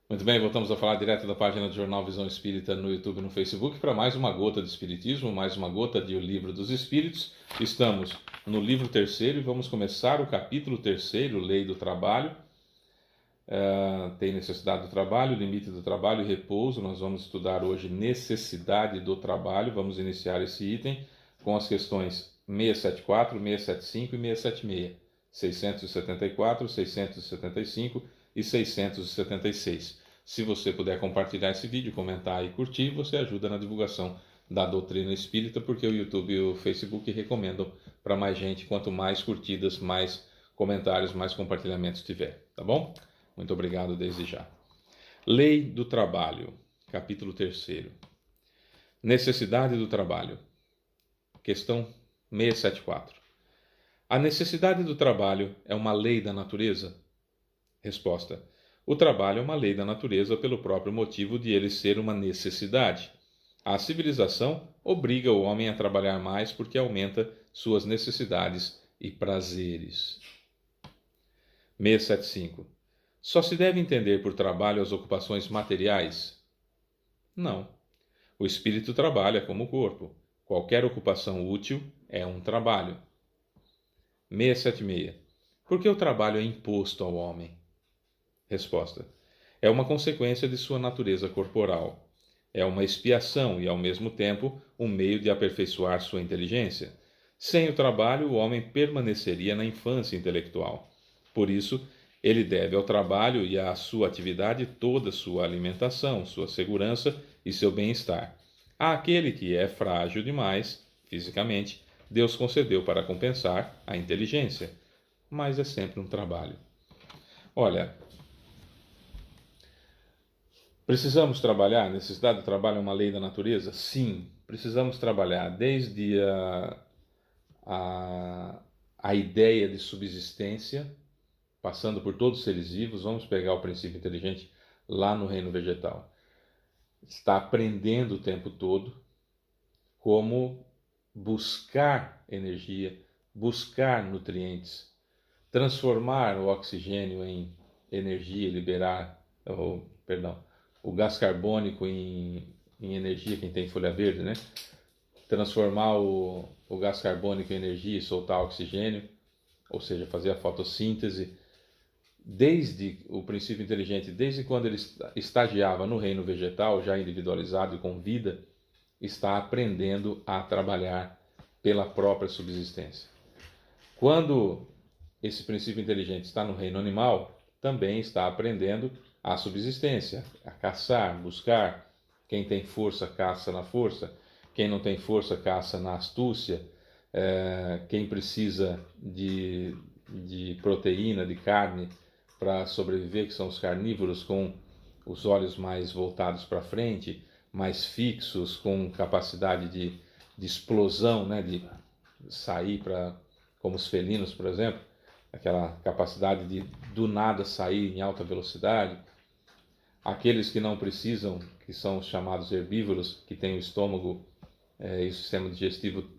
Muito bem, voltamos a falar direto da página do Jornal Visão Espírita no YouTube e no Facebook para mais uma gota de Espiritismo, mais uma gota de O Livro dos Espíritos. Estamos no livro terceiro e vamos começar o capítulo terceiro, Lei do Trabalho. Tem necessidade do trabalho, limite do trabalho e repouso. Nós vamos estudar hoje necessidade do trabalho. Vamos iniciar esse item com as questões 674, 675 e 676, 674, 675 e 676. Se você puder compartilhar esse vídeo, comentar e curtir, você ajuda na divulgação da doutrina espírita, porque o YouTube e o Facebook recomendam para mais gente. Quanto mais curtidas, mais comentários, mais compartilhamentos tiver, tá bom? Muito obrigado desde já. Lei do Trabalho, capítulo 3. Necessidade do trabalho. Questão 674. A necessidade do trabalho é uma lei da natureza? Resposta. O trabalho é uma lei da natureza pelo próprio motivo de ele ser uma necessidade. A civilização obriga o homem a trabalhar mais porque aumenta suas necessidades e prazeres. 675. Só se deve entender por trabalho as ocupações materiais? Não. O espírito trabalha como o corpo. Qualquer ocupação útil é um trabalho. 676. Por que o trabalho é imposto ao homem? Resposta. É uma consequência de sua natureza corporal. É uma expiação e, ao mesmo tempo, um meio de aperfeiçoar sua inteligência. Sem o trabalho, o homem permaneceria na infância intelectual. Por isso, ele deve ao trabalho e à sua atividade toda sua alimentação, sua segurança e seu bem-estar. Àquele que é frágil demais, fisicamente, Deus concedeu para compensar a inteligência. Mas é sempre um trabalho. Olha, precisamos trabalhar? A necessidade do trabalho é uma lei da natureza? Sim, precisamos trabalhar desde a ideia de subsistência, passando por todos os seres vivos. Vamos pegar o princípio inteligente lá no reino vegetal. Está aprendendo o tempo todo como buscar energia, buscar nutrientes, transformar o oxigênio em energia, o gás carbônico em energia, quem tem folha verde, né? Transformar o gás carbônico em energia e soltar oxigênio, ou seja, fazer a fotossíntese. Desde o princípio inteligente, desde quando ele estagiava no reino vegetal, já individualizado e com vida, está aprendendo a trabalhar pela própria subsistência. Quando esse princípio inteligente está no reino animal, também está aprendendo a subsistência, a caçar, buscar. Quem tem força, caça na força. Quem não tem força, caça na astúcia. Quem precisa de proteína, de carne para sobreviver, que são os carnívoros, com os olhos mais voltados para frente, mais fixos, com capacidade de explosão, né, de sair para, como os felinos, por exemplo, aquela capacidade de do nada sair em alta velocidade. Aqueles que não precisam, que são os chamados herbívoros, que têm o estômago e o sistema digestivo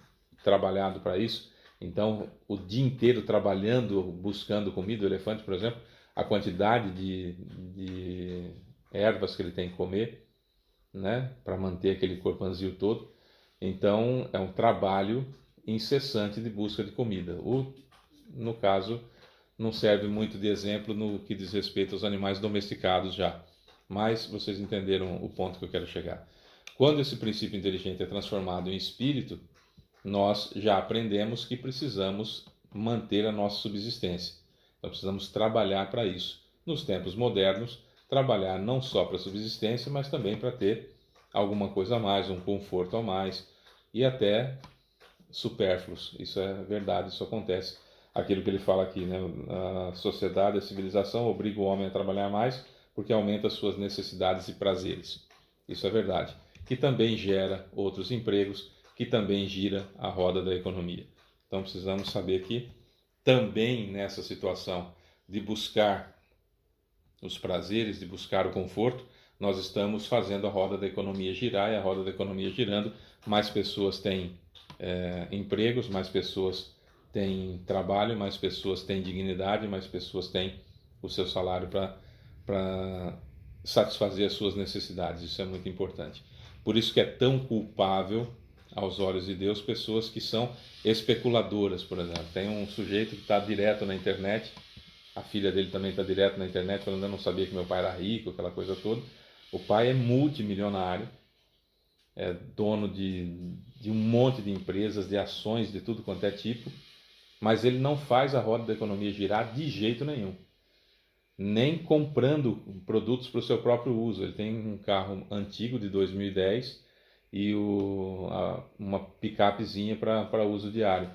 trabalhado para isso. Então, o dia inteiro trabalhando, buscando comida. O elefante, por exemplo, a quantidade de ervas que ele tem que comer, né, para manter aquele corpanzil todo. Então, é um trabalho incessante de busca de comida. No caso, não serve muito de exemplo no que diz respeito aos animais domesticados já. Mas vocês entenderam o ponto que eu quero chegar. Quando esse princípio inteligente é transformado em espírito, nós já aprendemos que precisamos manter a nossa subsistência. Nós precisamos trabalhar para isso. Nos tempos modernos, trabalhar não só para a subsistência, mas também para ter alguma coisa a mais, um conforto a mais e até supérfluos. Isso é verdade, isso acontece. Aquilo que ele fala aqui, né? A sociedade, a civilização obriga o homem a trabalhar mais porque aumenta suas necessidades e prazeres. Isso é verdade. Que também gera outros empregos, que também gira a roda da economia. Então precisamos saber que também nessa situação de buscar os prazeres, de buscar o conforto, nós estamos fazendo a roda da economia girar, e a roda da economia girando, mais pessoas têm empregos, mais pessoas têm trabalho, mais pessoas têm dignidade, mais pessoas têm o seu salário para satisfazer as suas necessidades. Isso é muito importante. Por isso que é tão culpável aos olhos de Deus pessoas que são especuladoras, por exemplo. Tem um sujeito que está direto na internet, a filha dele também está direto na internet falando: eu não sabia que meu pai era rico, aquela coisa toda. O pai é multimilionário, é dono de um monte de empresas, de ações, de tudo quanto é tipo, mas ele não faz a roda da economia girar de jeito nenhum, nem comprando produtos para o seu próprio uso. Ele tem um carro antigo de 2010 e uma picapezinha para uso diário.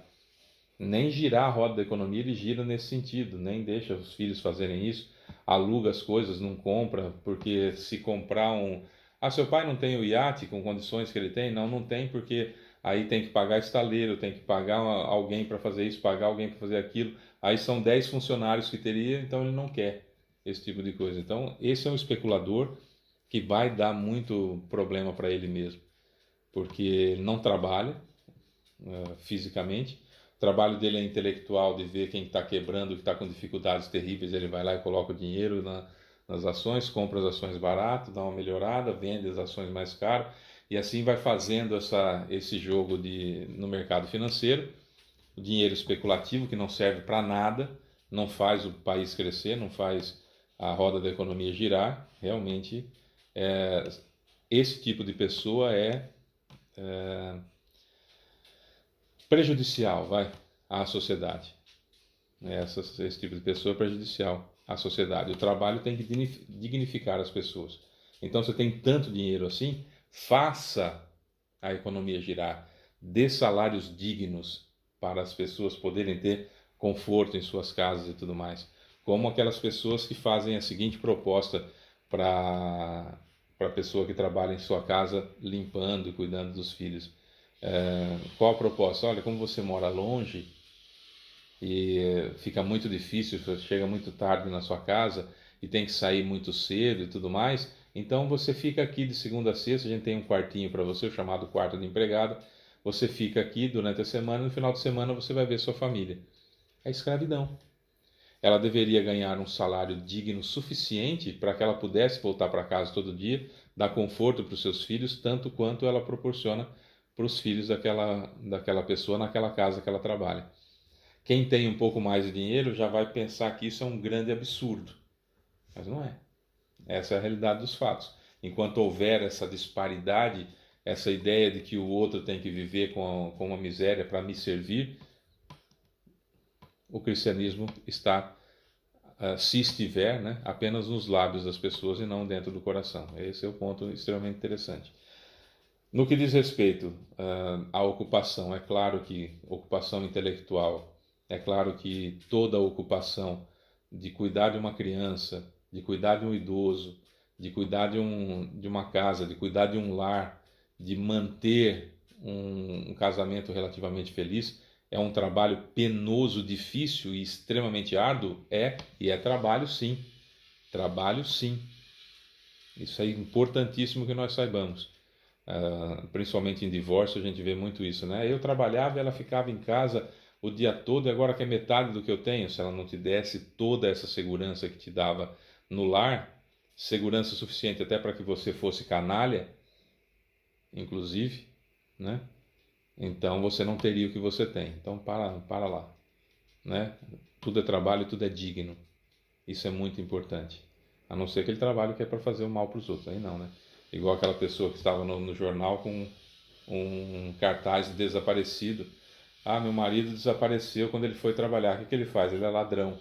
Nem girar a roda da economia ele gira nesse sentido, nem deixa os filhos fazerem isso, aluga as coisas, não compra, porque se comprar um... Ah, seu pai não tem o iate com condições que ele tem? Não, não tem, porque aí tem que pagar estaleiro, tem que pagar alguém para fazer isso, pagar alguém para fazer aquilo. Aí são 10 funcionários que teria, então ele não quer esse tipo de coisa. Então, esse é um especulador que vai dar muito problema para ele mesmo, porque ele não trabalha fisicamente. O trabalho dele é intelectual, de ver quem está quebrando, que está com dificuldades terríveis, ele vai lá e coloca o dinheiro nas ações, compra as ações barato, dá uma melhorada, vende as ações mais caras, e assim vai fazendo esse jogo no mercado financeiro. O dinheiro especulativo, que não serve para nada, não faz o país crescer, não faz a roda da economia girar. Realmente, esse tipo de pessoa é prejudicial, à sociedade. Esse tipo de pessoa é prejudicial à sociedade. O trabalho tem que dignificar as pessoas. Então, você tem tanto dinheiro assim, faça a economia girar, dê salários dignos para as pessoas poderem ter conforto em suas casas e tudo mais. Como aquelas pessoas que fazem a seguinte proposta para a pessoa que trabalha em sua casa limpando e cuidando dos filhos. Qual a proposta? Olha, como você mora longe e fica muito difícil, você chega muito tarde na sua casa e tem que sair muito cedo e tudo mais, então você fica aqui de segunda a sexta, a gente tem um quartinho para você, o chamado quarto de empregada, você fica aqui durante a semana e no final de semana você vai ver sua família. É escravidão. Ela deveria ganhar um salário digno suficiente para que ela pudesse voltar para casa todo dia, dar conforto para os seus filhos, tanto quanto ela proporciona para os filhos daquela pessoa naquela casa que ela trabalha. Quem tem um pouco mais de dinheiro já vai pensar que isso é um grande absurdo, mas não é. Essa é a realidade dos fatos. Enquanto houver essa disparidade, essa ideia de que o outro tem que viver com uma miséria para me servir, o cristianismo está, se estiver, né, apenas nos lábios das pessoas e não dentro do coração. Esse é o ponto extremamente interessante. No que diz respeito à ocupação, é claro que ocupação intelectual, é claro que toda ocupação de cuidar de uma criança, de cuidar de um idoso, de cuidar de uma casa, de cuidar de um lar, de manter um casamento relativamente feliz, é um trabalho penoso, difícil e extremamente árduo? E é trabalho sim. Trabalho sim. Isso é importantíssimo que nós saibamos. Principalmente em divórcio a gente vê muito isso, né? Eu trabalhava e ela ficava em casa o dia todo e agora quer metade do que eu tenho. Se ela não te desse toda essa segurança que te dava no lar, segurança suficiente até para que você fosse canalha, inclusive, né? Então você não teria o que você tem. Então para lá, né? Tudo é trabalho, tudo é digno. Isso é muito importante. A não ser aquele trabalho que é para fazer o mal para os outros, aí não, né? Igual aquela pessoa que estava no jornal com um cartaz de desaparecido. Ah, meu marido desapareceu quando ele foi trabalhar. O que ele faz? Ele é ladrão.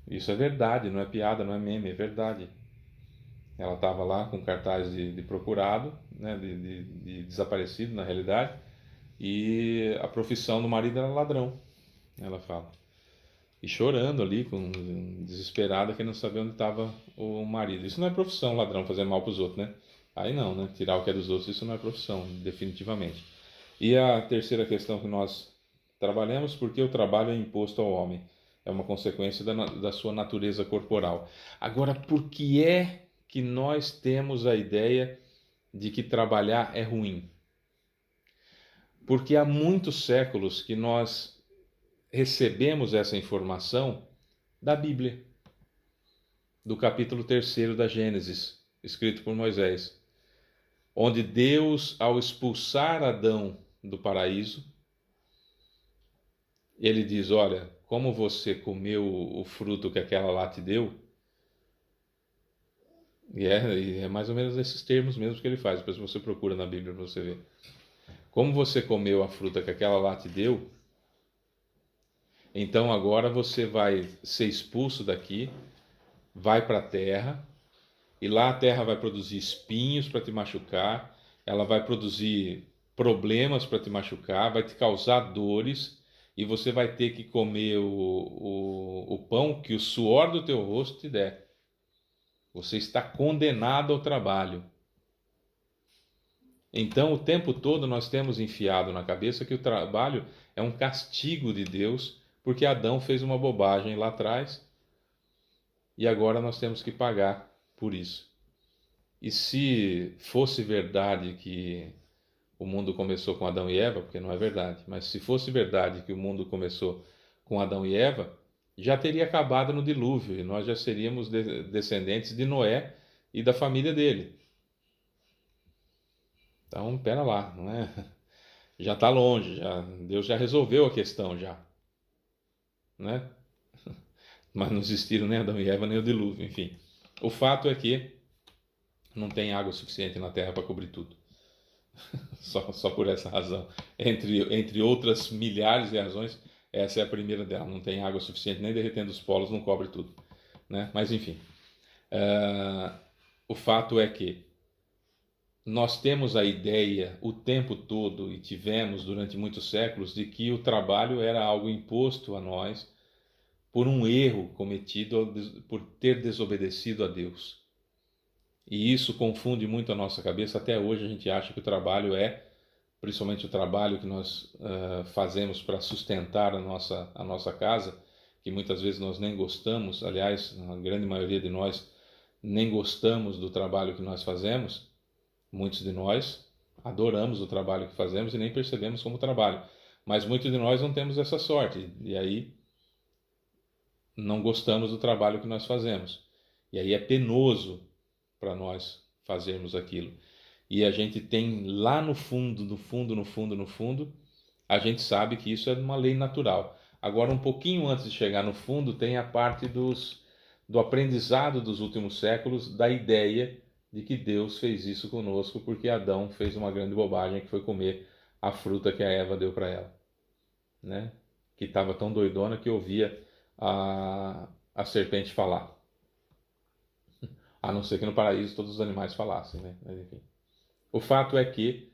Isso é verdade, não é piada, não é meme, é verdade. Ela estava lá com cartaz de procurado, né, de desaparecido na realidade, e a profissão do marido era ladrão, ela fala. E chorando ali, desesperada, que não sabia onde estava o marido. Isso não é profissão, ladrão, fazer mal para os outros, né? Aí não, né? Tirar o que é dos outros, isso não é profissão, definitivamente. E a terceira questão que nós trabalhamos, porque o trabalho é imposto ao homem. É uma consequência da sua natureza corporal. Agora, por que é que nós temos a ideia de que trabalhar é ruim? Porque há muitos séculos que nós recebemos essa informação da Bíblia. do capítulo 3 da Gênesis, escrito por Moisés, onde Deus, ao expulsar Adão do paraíso, ele diz: olha, como você comeu o fruto que aquela lá te deu, e é mais ou menos nesses termos mesmo que ele faz, depois você procura na Bíblia para você ver. Como você comeu a fruta que aquela lá te deu, então agora você vai ser expulso daqui, vai para a terra, e lá a terra vai produzir espinhos para te machucar, ela vai produzir problemas para te machucar, vai te causar dores, e você vai ter que comer o pão que o suor do teu rosto te der. Você está condenado ao trabalho. Então, o tempo todo nós temos enfiado na cabeça que o trabalho é um castigo de Deus, porque Adão fez uma bobagem lá atrás e agora nós temos que pagar por isso. E se fosse verdade que o mundo começou com Adão e Eva, porque não é verdade, mas se fosse verdade que o mundo começou com Adão e Eva, já teria acabado no dilúvio e nós já seríamos descendentes de Noé e da família dele. Então, pera lá, não é? Já está longe, Deus já resolveu a questão já, né? Mas não existiram nem Adão e Eva nem o dilúvio, enfim. O fato é que não tem água suficiente na terra para cobrir tudo. Só por essa razão. Entre outras milhares de razões, essa é a primeira dela. Não tem água suficiente, nem derretendo os polos não cobre tudo, né? Mas enfim, o fato é que nós temos a ideia o tempo todo, e tivemos durante muitos séculos, de que o trabalho era algo imposto a nós por um erro cometido por ter desobedecido a Deus. E isso confunde muito a nossa cabeça. Até hoje a gente acha que o trabalho principalmente o trabalho que nós fazemos para sustentar a nossa casa, que muitas vezes nós nem gostamos, aliás, a grande maioria de nós nem gostamos do trabalho que nós fazemos. Muitos de nós adoramos o trabalho que fazemos e nem percebemos como trabalho, mas muitos de nós não temos essa sorte, e aí não gostamos do trabalho que nós fazemos, e aí é penoso para nós fazermos aquilo. E a gente tem lá no fundo, a gente sabe que isso é uma lei natural. Agora, um pouquinho antes de chegar no fundo, tem a parte do aprendizado dos últimos séculos, da ideia de que Deus fez isso conosco porque Adão fez uma grande bobagem, que foi comer a fruta que a Eva deu para ela, né? Que estava tão doidona que ouvia a serpente falar. A não ser que no paraíso todos os animais falassem, né? Mas, enfim. O fato é que,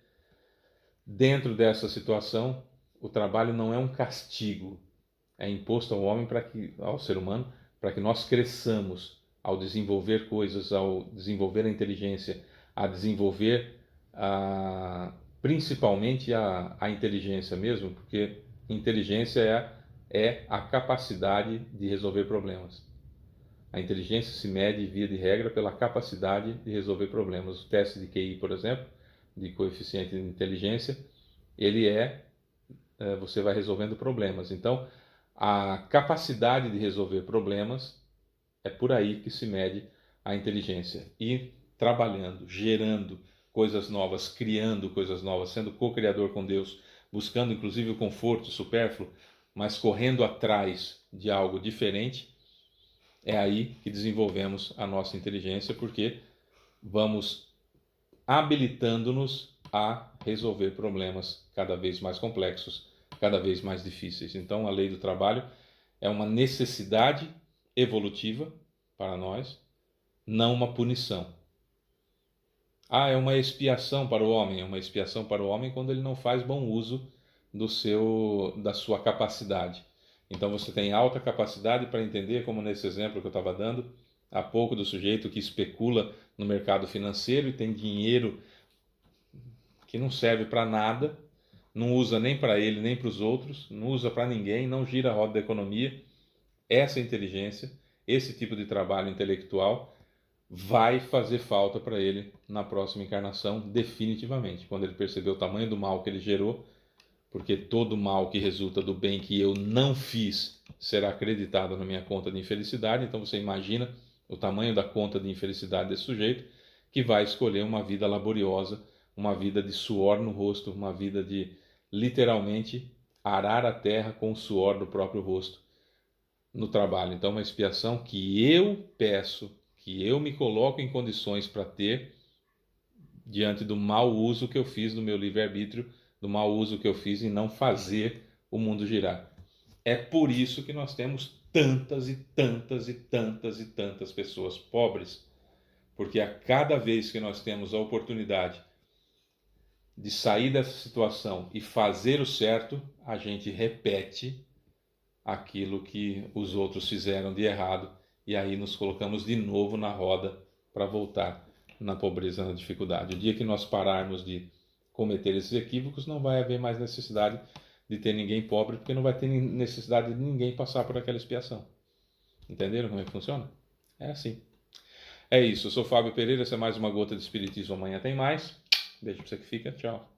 dentro dessa situação, o trabalho não é um castigo, é imposto ao homem, ao ser humano, para que nós cresçamos ao desenvolver coisas, ao desenvolver a inteligência, a desenvolver principalmente a inteligência mesmo, porque inteligência é a capacidade de resolver problemas. A inteligência se mede, via de regra, pela capacidade de resolver problemas. O teste de QI, por exemplo, de coeficiente de inteligência, ele você vai resolvendo problemas. Então, a capacidade de resolver problemas é por aí que se mede a inteligência. E trabalhando, gerando coisas novas, criando coisas novas, sendo co-criador com Deus, buscando inclusive o conforto supérfluo, mas correndo atrás de algo diferente, é aí que desenvolvemos a nossa inteligência, porque vamos habilitando-nos a resolver problemas cada vez mais complexos, cada vez mais difíceis. Então, a lei do trabalho é uma necessidade evolutiva para nós, não uma punição. É uma expiação para o homem. É uma expiação para o homem quando ele não faz bom uso da sua capacidade. Então você tem alta capacidade para entender, como nesse exemplo que eu estava dando há pouco, do sujeito que especula no mercado financeiro e tem dinheiro que não serve para nada, não usa nem para ele nem para os outros, não usa para ninguém, não gira a roda da economia. Essa inteligência, esse tipo de trabalho intelectual vai fazer falta para ele na próxima encarnação, definitivamente, quando ele perceber o tamanho do mal que ele gerou, porque todo mal que resulta do bem que eu não fiz será acreditado na minha conta de infelicidade. Então você imagina o tamanho da conta de infelicidade desse sujeito, que vai escolher uma vida laboriosa, uma vida de suor no rosto, uma vida de literalmente arar a terra com o suor do próprio rosto no trabalho. Então, uma expiação que eu peço, que eu me coloco em condições para ter diante do mau uso que eu fiz do meu livre-arbítrio, do mau uso que eu fiz em não fazer o mundo girar. É por isso que nós temos tantas e tantas e tantas e tantas pessoas pobres, porque a cada vez que nós temos a oportunidade de sair dessa situação e fazer o certo, a gente repete aquilo que os outros fizeram de errado e aí nos colocamos de novo na roda para voltar na pobreza, na dificuldade. O dia que nós pararmos de cometer esses equívocos, não vai haver mais necessidade de ter ninguém pobre, porque não vai ter necessidade de ninguém passar por aquela expiação. Entenderam como é que funciona? É assim. É isso, eu sou Fábio Pereira, essa é mais uma gota de Espiritismo, amanhã tem mais. Beijo pra você que fica, tchau.